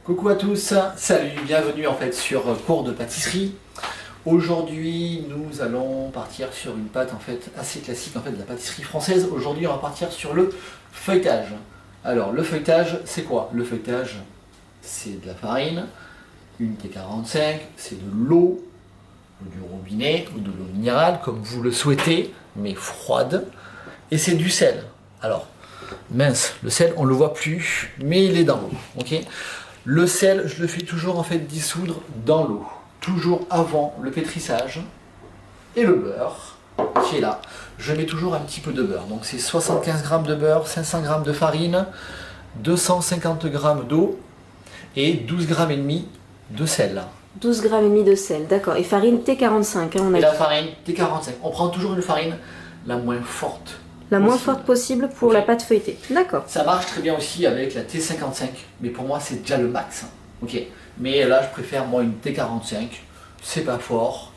Coucou à tous, salut, bienvenue en fait sur cours de pâtisserie. Aujourd'hui nous allons partir sur une pâte en fait assez classique en fait de la pâtisserie française. Aujourd'hui on va partir sur le feuilletage. Alors le feuilletage c'est quoi? Le feuilletage c'est de la farine, une T45, c'est de l'eau, du robinet ou de l'eau minérale comme vous le souhaitez, mais froide, et c'est du sel. Alors mince, le sel on le voit plus, mais il est dans l'eau, ok? Le sel, je le fais toujours en fait dissoudre dans l'eau, toujours avant le pétrissage. Et le beurre, qui est là, je mets toujours un petit peu de beurre. Donc c'est 75 g de beurre, 500 g de farine, 250 g d'eau et 12 g et demi de sel. 12 g et demi de sel, d'accord. Et farine T45, hein, on a Et dit. la farine T45. On prend toujours une farine la moins forte. La moins possible. forte possible pour la pâte feuilletée. D'accord. Ça marche très bien aussi avec la T55, mais pour moi c'est déjà le max. Ok. Mais là je préfère moi une T45, c'est pas fort.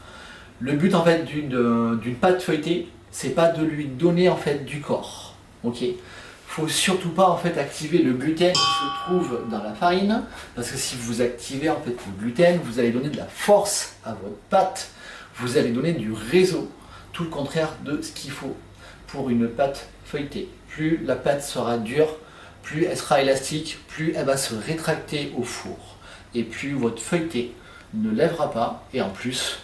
Le but en fait d'une pâte feuilletée, c'est pas de lui donner en fait du corps. Ok. Faut surtout pas en fait activer le gluten qui se trouve dans la farine, parce que si vous activez en fait le gluten, vous allez donner de la force à votre pâte, vous allez donner du réseau, tout le contraire de ce qu'il faut pour une pâte feuilletée. Plus la pâte sera dure, plus elle sera élastique, plus elle va se rétracter au four. Et plus votre feuilleté ne lèvera pas, et en plus,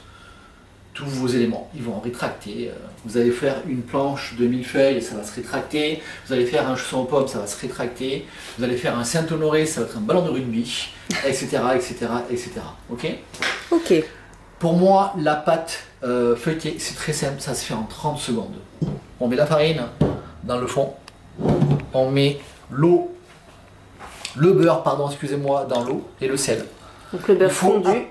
tous vos éléments, ils vont rétracter. Vous allez faire une planche de millefeuille, ça va se rétracter. Vous allez faire un chausson aux pommes, ça va se rétracter. Vous allez faire un Saint-Honoré, ça va être un ballon de rugby, etc., etc., etc. Ok? Ok. Pour moi, la pâte feuilletée, c'est très simple, ça se fait en 30 secondes. On met la farine dans le fond, on met le beurre, pardon, excusez-moi, dans l'eau et le sel. Donc le beurre Il faut fondu.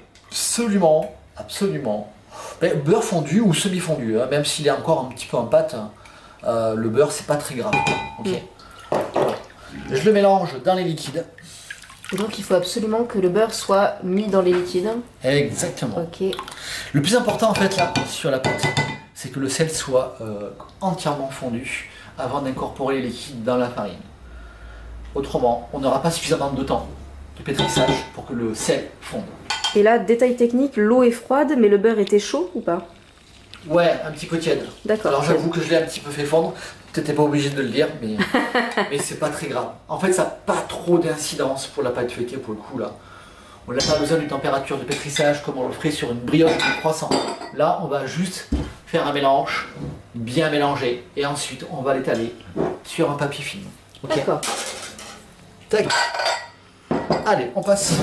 absolument, beurre fondu ou semi-fondu, hein, même s'il est encore un petit peu en pâte, le beurre c'est pas très grave. Ok. Voilà. Je le mélange dans les liquides. Et donc il faut absolument que le beurre soit mis dans les liquides. Exactement. Ok. Le plus important en fait là sur la pâte, c'est que le sel soit entièrement fondu avant d'incorporer les liquides dans la farine. Autrement, on n'aura pas suffisamment de temps de pétrissage pour que le sel fonde. Et là, détail technique, l'eau est froide, mais le beurre était chaud ou pas? Ouais, un petit peu tiède. D'accord. Alors j'avoue que je l'ai un petit peu fait fondre. T'étais pas obligé de le dire, mais c'est pas très grave. En fait, ça n'a pas trop d'incidence pour la pâte feuilletée pour le coup là. On n'a pas besoin d'une température de pétrissage comme on le ferait sur une brioche ou un croissant. Là, on va juste faire un mélange, bien mélangé, et ensuite on va l'étaler sur un papier film. Ok. D'accord. Tac. Allez, on passe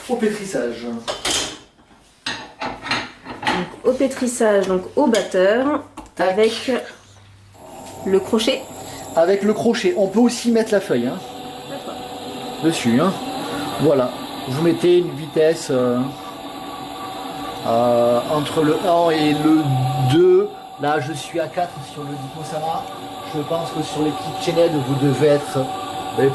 au pétrissage. Donc au pétrissage, donc au batteur, Tac. avec le crochet. Avec le crochet, on peut aussi mettre la feuille hein, dessus. Hein. Voilà, vous mettez une vitesse entre le 1 et le 2. Là, je suis à 4 sur le Ditto-sama. Je pense que sur les petites chaînettes, vous devez être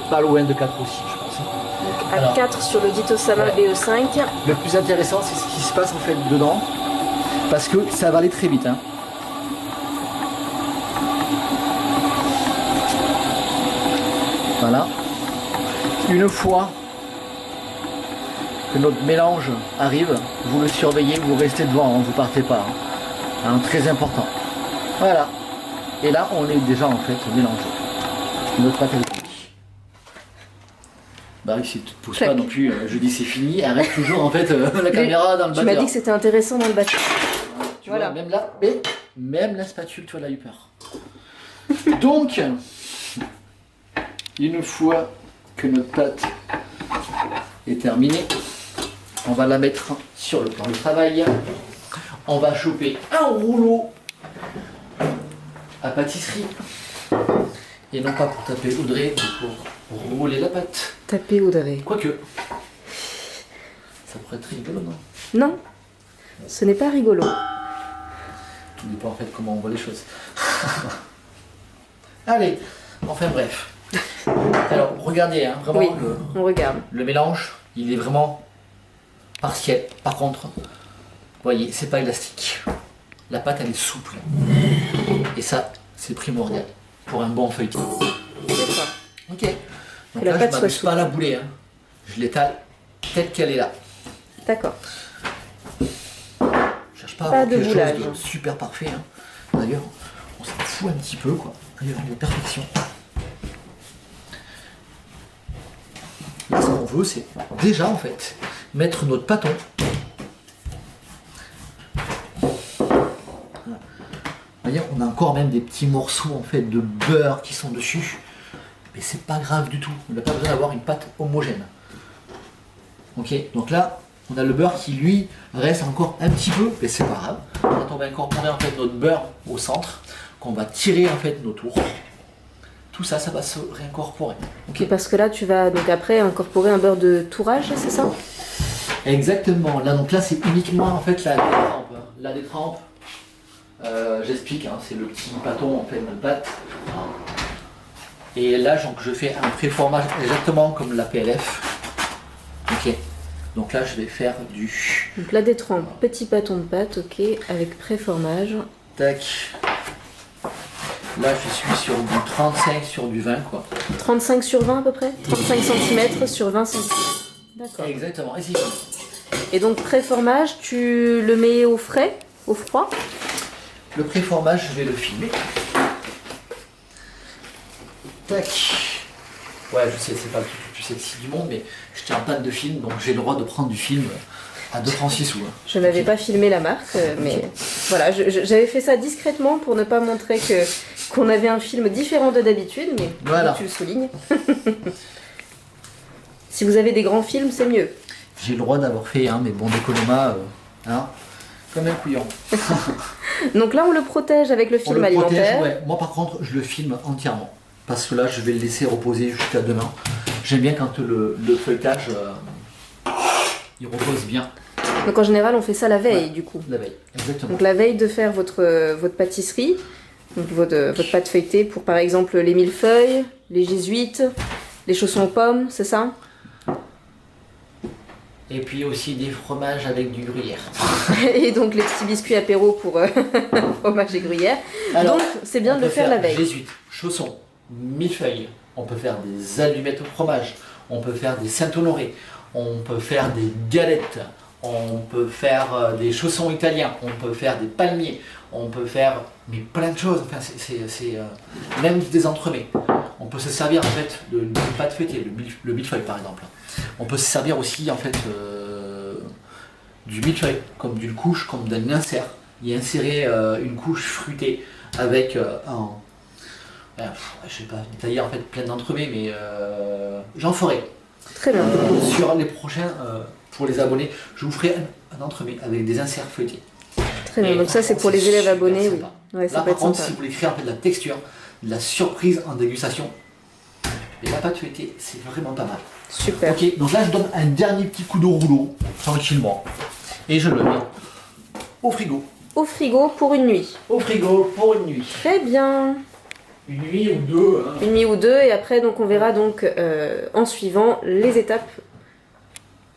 pas loin de 4 aussi, je pense. Donc à Alors, 4 sur le Ditto-sama ouais. BE5. Le plus intéressant, c'est ce qui se passe en fait dedans, parce que ça va aller très vite. Hein. Voilà. Une fois que notre mélange arrive, vous le surveillez, vous restez devant, hein, vous partez pas. Hein. Très important. Voilà. Et là, on est déjà en fait mélangé. Notre pâte est finie. Bah oui, si tu te pousses pas non plus, je dis c'est fini, arrête toujours en fait la caméra dans le Tu batteur. m'as dit que c'était intéressant dans le batteur. Tu Voilà. vois, même là, mais même la spatule, tu vois, elle a eu peur. Donc, une fois que notre pâte est terminée, on va la mettre sur le plan de travail. On va choper un rouleau à pâtisserie. Et non pas pour taper Audrey, mais pour rouler la pâte. Taper Audrey. Quoique, ça pourrait être rigolo, non? Non, ce n'est pas rigolo. Tout dépend en fait comment on voit les choses. Allez, enfin bref. Alors regardez, hein, vraiment Oui, on regarde. le mélange, il est vraiment partiel. Par contre, vous voyez, c'est pas élastique. La pâte elle est souple. Et ça, c'est primordial pour un bon feuilleté. D'accord. Ok. Donc Que la là, pâte je soit m'amuse souple. pas à la bouler. Hein. je l'étale telle qu'elle est là. D'accord. Je cherche pas à Pas avoir de quelque boulage. chose de super parfait. Hein. D'ailleurs, on s'en fout un petit peu, quoi. D'ailleurs, de perfection. Là, ce qu'on veut, c'est déjà, en fait, mettre notre pâton. Voilà. Voyez, on a encore même des petits morceaux, en fait, de beurre qui sont dessus. Mais c'est pas grave du tout. On n'a pas besoin d'avoir une pâte homogène. Ok, donc là, on a le beurre qui, lui, reste encore un petit peu, mais c'est pas grave. Quand on va incorporer, en fait, notre beurre au centre, qu'on va tirer, en fait, nos tours, tout ça, ça va se réincorporer. Ok, parce que là, tu vas donc après incorporer un beurre de tourage, c'est ça? Exactement. Là, donc là, c'est uniquement, en fait, la détrempe. La détrempe, j'explique, hein, c'est le petit bâton, en fait, de pâte. Et là, donc, je fais un préformage exactement comme la PLF. Ok. Donc là, je vais faire du... Donc la détrempe, petit bâton de pâte, ok, avec préformage. Tac. Là, je suis sur du 35 sur du 20, quoi. 35 sur 20 à peu près? 35 cm sur 20 cm. D'accord. Exactement. Et c'est fini. Et donc préformage, tu le mets au frais, au froid? Le préformage, je vais le filmer. Tac. Ouais, je sais, c'est pas le truc le plus sexy du monde, mais j'étais en panne de film, donc j'ai le droit de prendre du film à 2 francs 6 sous. Hein. Je n'avais pas filmé la marque, mais voilà, j'avais fait ça discrètement pour ne pas montrer qu'on avait un film différent de d'habitude, mais voilà. tu le soulignes. Si vous avez des grands films, c'est mieux. J'ai le droit d'avoir fait mes bons d'économat, comme un couillon. Donc là, on le protège avec le film alimentaire. Ouais. Moi, par contre, je le filme entièrement. Parce que là, je vais le laisser reposer jusqu'à demain. J'aime bien quand le feuilletage, il repose bien. Donc en général, on fait ça la veille, du coup. La veille, exactement. Donc la veille de faire votre pâtisserie, donc votre pâte feuilletée pour par exemple les millefeuilles, les jésuites, les chaussons aux pommes, c'est ça? Et puis aussi des fromages avec du gruyère. Et donc les petits biscuits apéro pour fromage et gruyère. Alors, donc c'est bien de le faire la veille. Jésuites, chaussons, millefeuilles, on peut faire des allumettes au fromage, on peut faire des Saint-Honoré, on peut faire des galettes, on peut faire des chaussons italiens, on peut faire des palmiers, on peut faire plein de choses, enfin, c'est même des entremets. On peut se servir en fait de pâte feuilletée, le millefeuille par exemple. On peut se servir aussi en fait du millefeuille, comme d'une couche, comme d'un insert. Y insérer une couche fruitée avec je sais pas, détailler en fait plein d'entremets, mais j'en ferai. Très bien. Sur les prochains, pour les abonnés, je vous ferai un entremet avec des inserts feuilletés. Très bien, donc ça c'est pour les élèves abonnés, oui. Ouais, ça là peut par être contre, sympa. si vous voulez créer en fait de la texture, de la surprise en dégustation, et la pâte feuilletée, c'est vraiment pas mal. Super. Ok, donc là je donne un dernier petit coup de rouleau, tranquillement, et je le mets au frigo. Au frigo pour une nuit. Au frigo pour une nuit. Très bien. Une nuit ou deux. Hein. Une nuit ou deux, et après donc on verra donc en suivant les étapes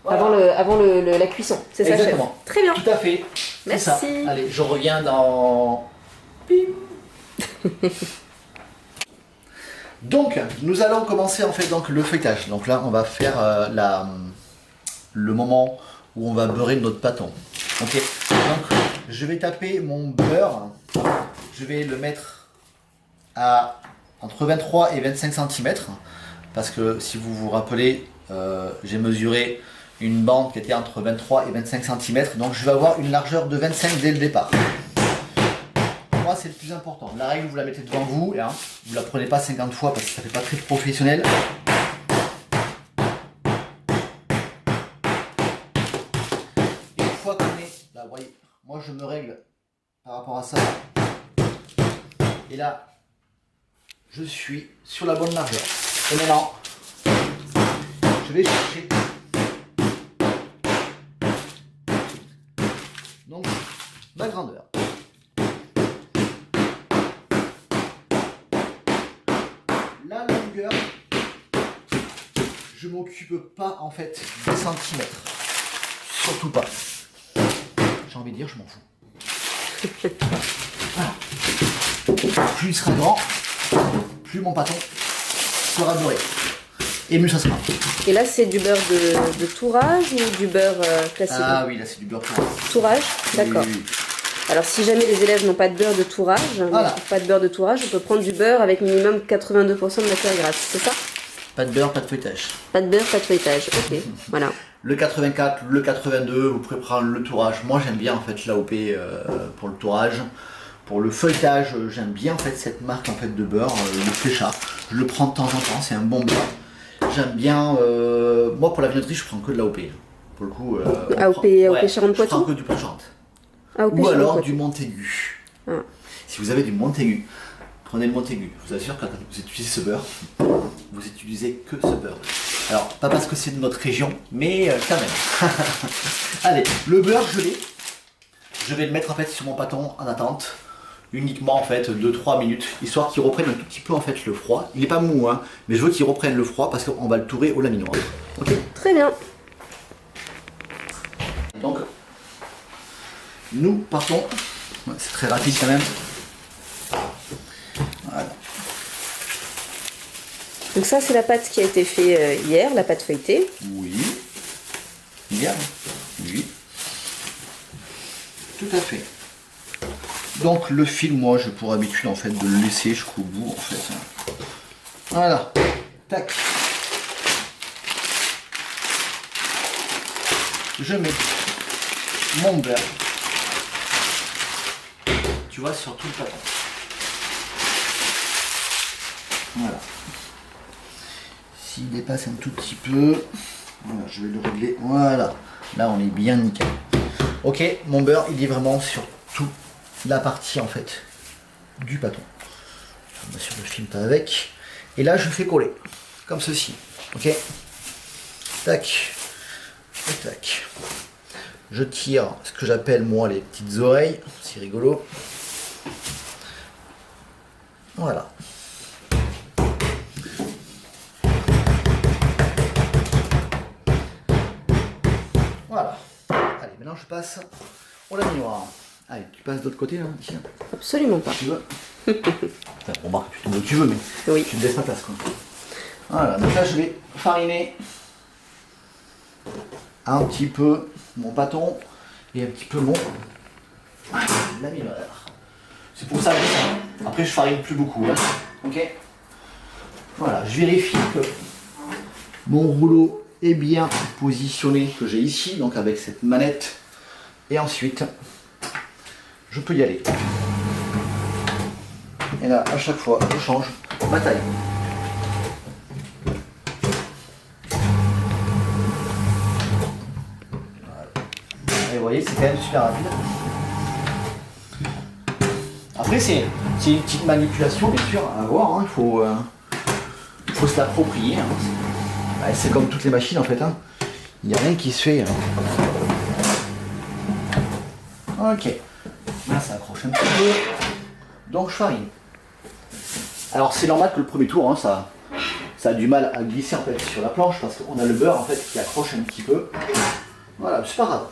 Voilà. avant la cuisson. C'est ça, chef? Exactement. Très bien. Tout à fait. Merci. C'est ça. Allez, je reviens dans... Pim. Donc, nous allons commencer en fait donc le feuilletage. Donc là, on va faire le moment où on va beurrer notre pâton. Ok. Donc, je vais taper mon beurre. Je vais le mettre à entre 23 et 25 cm. Parce que si vous vous rappelez, j'ai mesuré une bande qui était entre 23 et 25 cm. Donc, je vais avoir une largeur de 25 dès le départ. Moi, c'est le plus important. La règle, vous la mettez devant vous, et vous la prenez pas 50 fois parce que ça fait pas très professionnel. Et une fois qu'on est là, vous voyez, moi je me règle par rapport à ça. Et là, je suis sur la bonne largeur. Et maintenant, je vais chercher donc ma grandeur. La longueur, je m'occupe pas en fait des centimètres. Surtout pas. J'ai envie de dire, je m'en fous. Voilà. Plus il sera grand, plus mon pâton sera doré. et mieux ça sera. Et là, c'est du beurre de tourage ou du beurre classique? Ah oui, là c'est du beurre tourage. Tourage, d'accord. Oui, oui. Alors, si jamais les élèves n'ont pas de beurre de tourage, Voilà. pas de beurre de tourage, on peut prendre du beurre avec minimum 82% de matière grasse, c'est ça? Pas de beurre, pas de feuilletage. Pas de beurre, pas de feuilletage, ok, voilà. Le 84, le 82, vous pouvez prendre le tourage. Moi j'aime bien en fait l'AOP pour le tourage. Pour le feuilletage, j'aime bien en fait cette marque en fait de beurre, le Fléchat. Je le prends de temps en temps, c'est un bon beurre. J'aime bien, moi pour la vinaiserie je prends que de l'AOP. Pour le coup, AOP je Charente-Poitou? prends que du Poitou-Charentes. AOP Ou alors Charente-Poitou. du Montaigu. Ah. Si vous avez du Montaigu, prenez le Montaigu. Je vous assure que quand vous utilisez ce beurre, vous utilisez que ce beurre. Alors, pas parce que c'est de notre région, mais quand même. Allez, le beurre gelé, je vais le mettre en fait sur mon pâton en attente, uniquement en fait 2-3 minutes, histoire qu'il reprenne un tout petit peu en fait le froid. Il n'est pas mou, hein, mais je veux qu'il reprenne le froid parce qu'on va le tourer au laminoir. Ok. Très bien. Donc, nous partons. Ouais, c'est très rapide quand même. Voilà. Donc ça, c'est la pâte qui a été faite hier, la pâte feuilletée. Oui. Bien. Oui. Tout à fait. Donc le fil, moi, j'ai pour habitude en fait de le laisser jusqu'au bout en fait. Voilà. Tac. Je mets mon beurre. Tu vois, sur tout le pâton. Voilà. S'il dépasse un tout petit peu, voilà, je vais le régler. Voilà. Là, on est bien nickel. Ok, mon beurre, il est vraiment sur toute la partie en fait du pâton. Bien sûr, le film pas avec. Et là, je fais coller comme ceci. Ok. Tac. Et tac. Je tire ce que j'appelle moi les petites oreilles. C'est rigolo. Voilà. Voilà. Allez, maintenant je passe au laminoir. Allez, tu passes de l'autre côté là, tiens. Absolument pas. Tu veux. Enfin, remarque, tu tombes où tu veux, mais Oui. tu me laisses ta place quoi. Voilà, donc là je vais fariner un petit peu mon pâton et un petit peu mon laminoir. C'est pour ça que ça. Après je farine plus beaucoup. Hein. Ok. Voilà, je vérifie que mon rouleau est bien positionné que j'ai ici, donc avec cette manette. Et ensuite, je peux y aller. Et là, à chaque fois, je change ma taille. Voilà. Et vous voyez, c'est quand même super rapide. Après, c'est une petite manipulation, bien sûr, à avoir. Hein. Il faut se l'approprier. Hein. C'est comme toutes les machines, en fait. Hein. Il n'y a rien qui se fait. Hein. Ok. Là, ça accroche un petit peu. Donc, je farine. Alors, c'est normal que le premier tour, hein, ça a du mal à glisser en fait sur la planche parce qu'on a le beurre en fait qui accroche un petit peu. Voilà, c'est pas grave.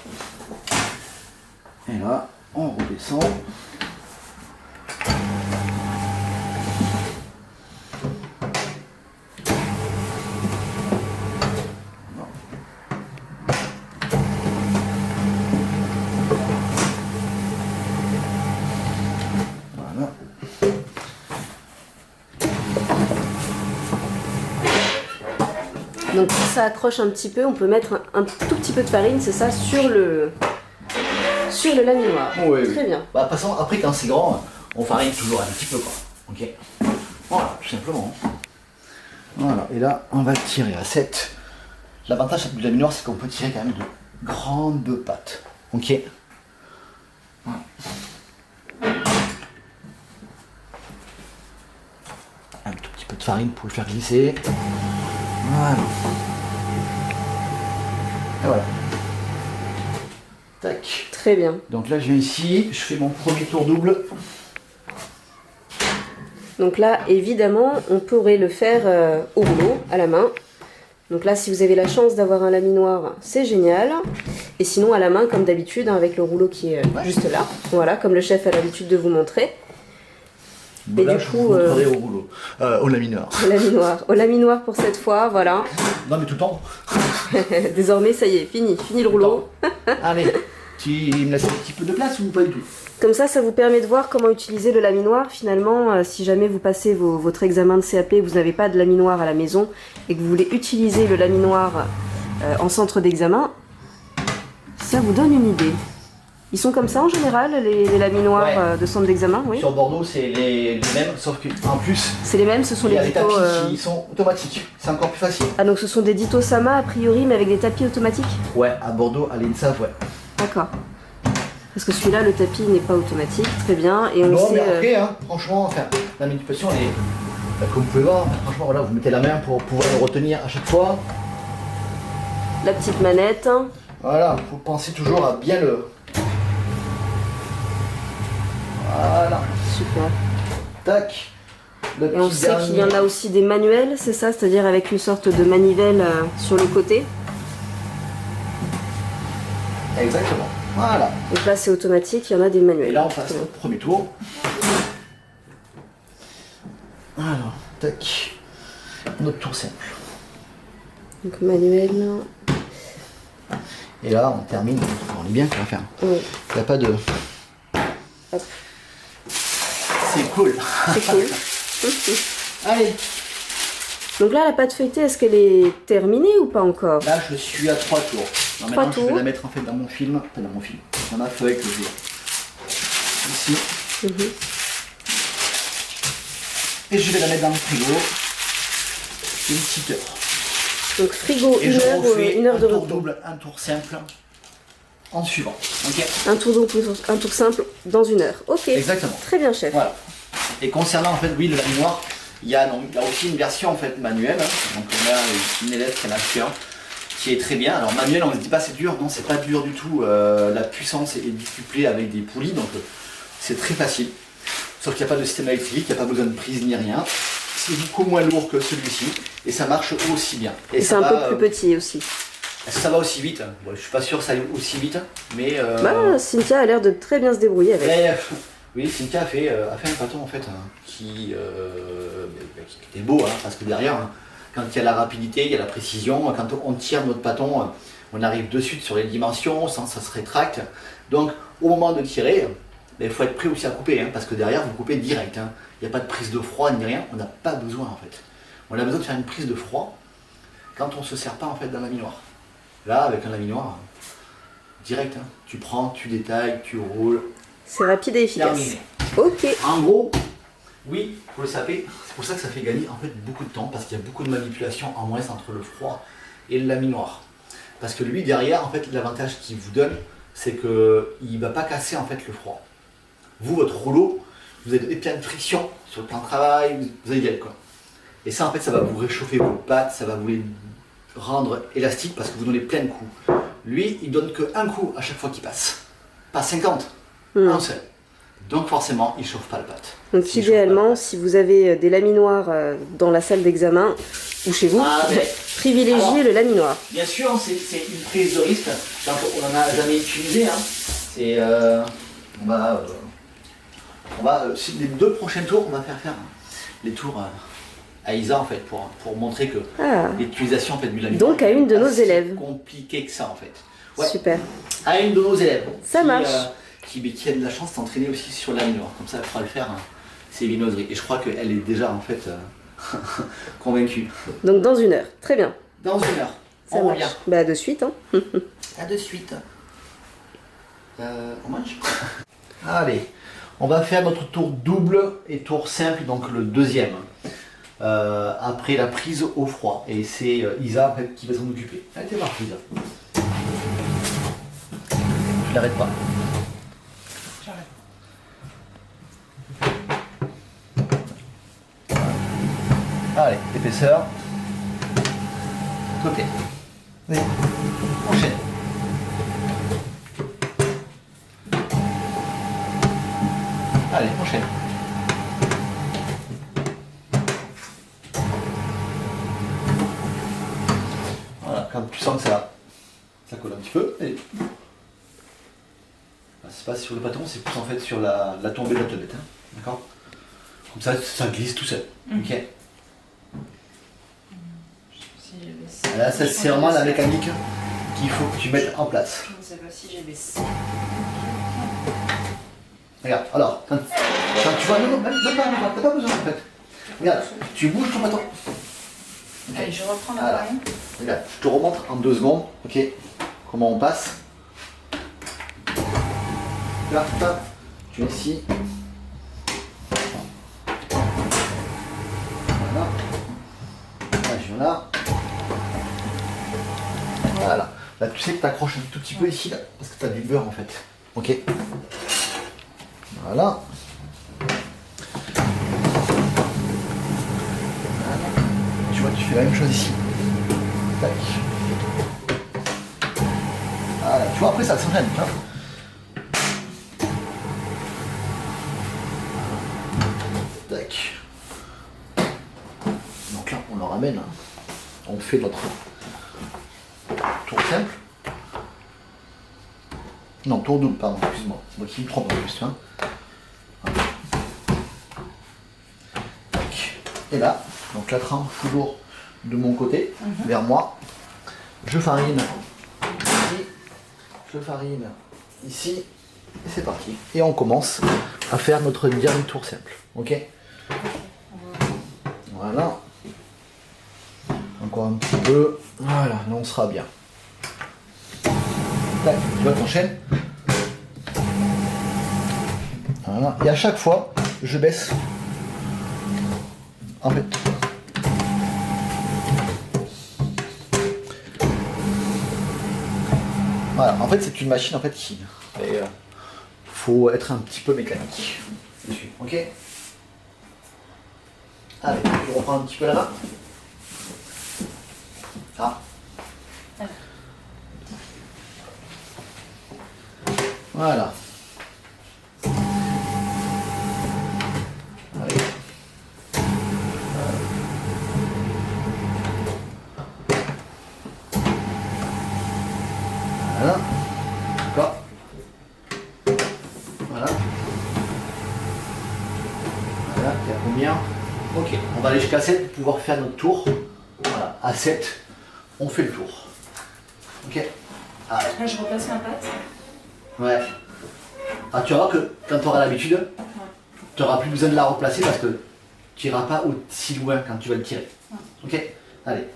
Et là, on redescend. Voilà. Donc si ça accroche un petit peu, on peut mettre un tout petit peu de farine, c'est ça, sur le laminoir. Oui, Très oui. bien. Bah, de toute façon, après quand c'est grand, on farine toujours un petit peu quoi. Ok. Voilà, tout simplement. Voilà, et là, on va le tirer à 7. L'avantage du laminoir, c'est qu'on peut tirer quand même de grandes pâtes. Ok. Voilà. Un tout petit peu de farine pour le faire glisser. Voilà. Et voilà. Tac. Très bien. Donc là, je viens ici, je fais mon premier tour double. Donc là, évidemment, on pourrait le faire au rouleau, à la main. Donc là, si vous avez la chance d'avoir un laminoir, c'est génial. Et sinon, à la main, comme d'habitude, hein, avec le rouleau qui est juste là. Voilà, comme le chef a l'habitude de vous montrer. Bon, Et là, du je coup, vous montrerai au rouleau, au laminoir. Au laminoir pour cette fois, voilà. Non mais tout le temps. Désormais, ça y est, fini le rouleau. Allez, tu me laisses un petit peu de place ou pas du tout? Comme ça vous permet de voir comment utiliser le laminoir. Finalement, si jamais vous passez votre examen de CAP et que vous n'avez pas de laminoir à la maison et que vous voulez utiliser le laminoir en centre d'examen, ça vous donne une idée. Ils sont comme ça en général, les laminoirs Ouais. De centre d'examen, oui. Sur Bordeaux, c'est les mêmes, sauf qu'en plus, C'est les mêmes, ce sont il y a les les ditos. tapis qui sont automatiques. C'est encore plus facile. Ah, donc ce sont des ditos Sama a priori, mais avec des tapis automatiques? Ouais, à Bordeaux, à l'INSAF, ouais. D'accord. Parce que celui-là, le tapis n'est pas automatique, très bien. Et on Non, sait, mais après, hein, franchement, enfin, la manipulation, elle est. Comme vous pouvez voir, franchement, voilà, vous mettez la main pour pouvoir le retenir à chaque fois. la petite manette. Voilà, faut penser toujours à bien le. Voilà, Super. tac. Le Et on petit sait qu'il y en dernier. a aussi des manuels, c'est ça? C'est-à-dire avec une sorte de manivelle sur le côté. Exactement. Voilà. Donc là, c'est automatique, il y en a des Et manuels. là, on passe au premier tour. Alors, tac. Notre tour simple. Donc manuel. Et là, on termine. On est bien qu'on va faire. Oui, Il n'y a pas de. Hop. C'est cool. c'est cool. Allez. Donc là, la pâte feuilletée, est-ce qu'elle est terminée ou pas encore? Là, je suis à 3 tours. Alors Trois maintenant, je vais tours. la mettre en fait dans mon film. Enfin, dans mon film. Dans ma feuille que j'ai ici. Mhm. Et je vais la mettre dans le frigo. Une petite heure. Donc frigo, Et je refais une heure un de tour repos. double, un tour simple. En suivant. Ok. Un tour double, un tour simple dans une heure. Ok. Exactement. Très bien, chef. Voilà. Et concernant en fait, oui, le laminoir, il y a aussi une version en fait manuelle. Donc on a une élève qui en a fait un, qui est très bien. Alors manuel, on ne se dit pas c'est dur, non, c'est pas dur du tout. La puissance est décuplée avec des poulies, donc c'est très facile. Sauf qu'il n'y a pas de système électrique, il n'y a pas besoin de prise ni rien. C'est beaucoup moins lourd que celui-ci et ça marche aussi bien. Et c'est ça un va, peu plus petit aussi. Est-ce que ça va aussi vite? Bon, je suis pas sûr que ça aille aussi vite, mais. Bah, Cynthia a l'air de très bien se débrouiller avec. Mais, oui, Cynthia a fait un pâton en fait qui était beau, hein, parce que derrière, hein, quand il y a la rapidité, il y a la précision, quand on tire notre pâton, on arrive de suite sur les dimensions, sans ça se rétracte. Donc au moment de tirer, il faut être prêt aussi à couper, hein, parce que derrière vous coupez direct. Hein. Il n'y a pas de prise de froid ni rien, on n'a pas besoin en fait. On a besoin de faire une prise de froid quand on ne se sert pas en fait d'un laminoir. Là, avec un laminoir, direct, hein, tu prends, tu détailles, tu roules. C'est rapide et efficace. Terminé. Ok. En gros, oui, pour le saper, c'est pour ça que ça fait gagner en fait beaucoup de temps, parce qu'il y a beaucoup de manipulation en moins entre le froid et le laminoir. Parce que lui, derrière, en fait, l'avantage qu'il vous donne, c'est qu'il ne va pas casser en fait le froid. Vous, votre rouleau, vous avez plein de friction sur le plan de travail, vous allez y aller quoi. Et ça, en fait, ça va vous réchauffer vos pattes, ça va vous les rendre élastiques parce que vous donnez plein de coups. Lui, il donne qu'un coup à chaque fois qu'il passe. Pas 50, un seul. Donc forcément, il ne chauffe pas le pâte. Donc S'il idéalement, chauffe si vous avez des laminoirs dans la salle d'examen ou chez vous, privilégiez Alors, le laminoir. bien sûr, c'est une prise de risque. Donc, on n'en a jamais utilisé. Hein. C'est, les 2 prochains tours, on va faire les tours à Isa en fait pour montrer que l'utilisation en fait, du laminoir. Donc à une de nos c'est élèves. Compliqué que ça en fait. Ouais. Super. À une de nos élèves. Ça marche. Qui a de la chance de s'entraîner aussi sur la laminoir. Comme ça, elle pourra le faire. Hein. C'est viennoiserie. Et je crois qu'elle est déjà en fait convaincue. Donc dans une heure. Très bien. Dans une heure. Ça on marche. revient. Bah de suite. Hein. À de suite. On mange. Allez, on va faire notre tour double et tour simple, donc le deuxième. Après la prise au froid. Et c'est Isa en fait, qui va s'en occuper. Allez, t'es parti Isa. Je l'arrête pas. Allez, épaisseur. Côté. Allez, enchaîne. Allez, enchaîne. Voilà, quand tu sens que ça colle un petit peu. Et... c'est pas sur le pâton, c'est plus en fait sur la tombée de la tablette. Hein. D'accord? Comme ça glisse tout seul. Ok. Là, c'est vraiment la mécanique qu'il faut que tu mettes en place. Je ne sais pas si j'ai des... Regarde, alors, quand tu vois, non, t'as pas besoin en fait. Regarde, tu bouges ton bâton. Allez, je reprends l'appareil. Regarde, je te remontre en 2 secondes, ok, comment on passe. Là, tu es ici. Voilà. Là, je viens là. Voilà. Là, tu sais que tu accroches un tout petit peu ici, là, parce que tu as du beurre en fait. Ok. Voilà. Tu vois, tu fais la même chose ici. Tac. Voilà, tu vois, après ça s'enchaîne. Hein. Tac. Donc là, on le ramène. Hein. On fait notre tour simple. Non, tour double, pardon, excuse-moi. C'est moi qui me trompe en plus. Hein. Voilà. Tac. Et là, donc la trempe toujours de mon côté, vers moi. Je farine ici, je farine ici, et c'est parti. Et on commence à faire notre dernier tour simple. Ok? Voilà. Encore un petit peu. Voilà, là on sera bien. Tac, tu vois, t'enchaînes. Voilà. Et à chaque fois, je baisse. En fait. Voilà, en fait c'est une machine en fait qui faut être un petit peu mécanique dessus, ok? Allez, je reprends un petit peu la main. Ah. Voilà. Allez. Voilà. D'accord. Voilà. Voilà, il y a combien? Ok, on va aller jusqu'à 7 pour pouvoir faire notre tour. Voilà, à 7, on fait le tour. Ok. Allez. Là, je repasse ma patte. Ouais. Ah, tu vas voir que quand tu auras l'habitude, tu n'auras plus besoin de la replacer parce que tu n'iras pas aussi loin quand tu vas le tirer. Ok. Allez.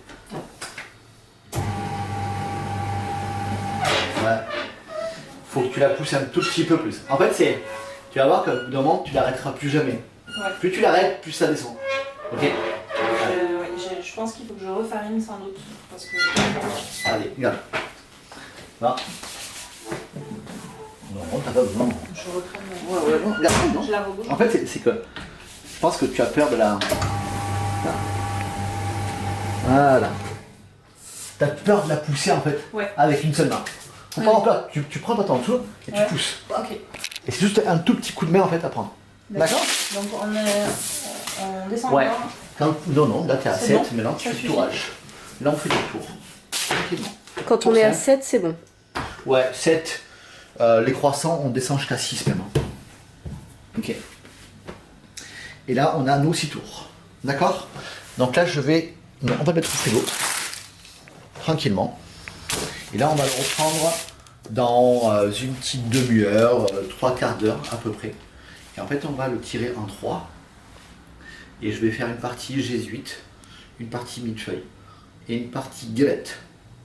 Ouais. Faut que tu la pousses un tout petit peu plus. En fait, c'est. Tu vas voir que d'un moment, tu l'arrêteras plus jamais. Ouais. Plus tu l'arrêtes, plus ça descend. Ok. Ouais, je pense qu'il faut que je refarine sans doute. Parce que... Allez, regarde. Là. Non, t'as pas besoin. Je reprends. Ouais, non, regarde, non. Je la rebouche. En fait, c'est que. Je pense que tu as peur de la. Là. Voilà. T'as peur de la pousser en fait. Ouais. Avec une seule main. Faut pas en peur. Tu prends ton dessous et tu pousses. Ok. Et c'est juste un tout petit coup de main en fait à prendre. D'accord. Donc on descend Ouais. encore. Non, là t'es à C'est 7, bon, maintenant tu ça fais le suffit. tourage. Là on fait le tour. Tranquillement. Quand on est à 7, c'est bon. Ouais, 7. Les croissants, on descend jusqu'à 6 même. Ok. Et là, on a nos 6 tours. D'accord. Donc là, on va le mettre au frigo. Tranquillement. Et là, on va le reprendre dans une petite demi-heure, 3/4 d'heure à peu près. Et en fait, on va le tirer en 3. Et je vais faire une partie jésuite, une partie millefeuille et une partie galette.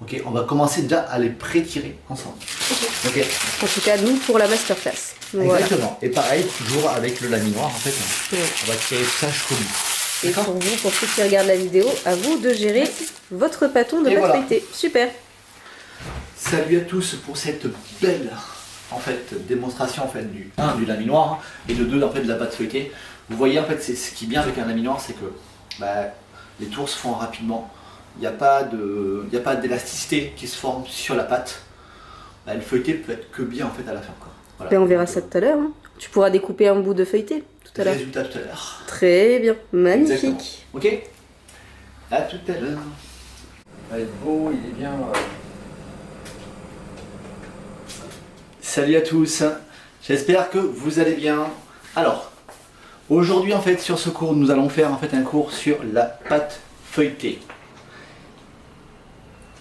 Ok, on va commencer déjà à les pré-tirer ensemble. Ok. En tout cas, nous pour la masterclass. Donc, Exactement. voilà. Et pareil, toujours avec le laminoir, en fait, on va tirer tout ça jusqu'au bout. Et pour vous, pour ceux qui regardent la vidéo, à vous de gérer votre pâton de Et pâte voilà. feuilletée. Super. Salut à tous pour cette belle en fait, démonstration en fait, du 1 du laminoir et de 2 en fait, de la pâte feuilletée. Vous voyez, en fait, c'est ce qui est bien avec un laminoir, c'est que les tours se font rapidement. Il n'y a pas d'élasticité qui se forme sur la pâte. Le feuilleté peut être que bien en fait à la fin. Quoi. Voilà. Ben, on verra ça tout à l'heure. Hein. Tu pourras découper un bout de feuilleté tout à l'heure. Résultat tout à l'heure. Très bien, magnifique. Exactement. Ok. À tout à l'heure. Il est beau, il est bien. Salut à tous. J'espère que vous allez bien. Alors, Aujourd'hui en fait sur ce cours nous allons faire en fait un cours sur la pâte feuilletée.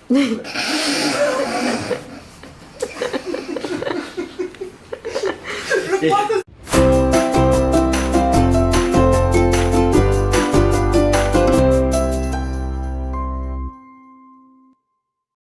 Je veux pas que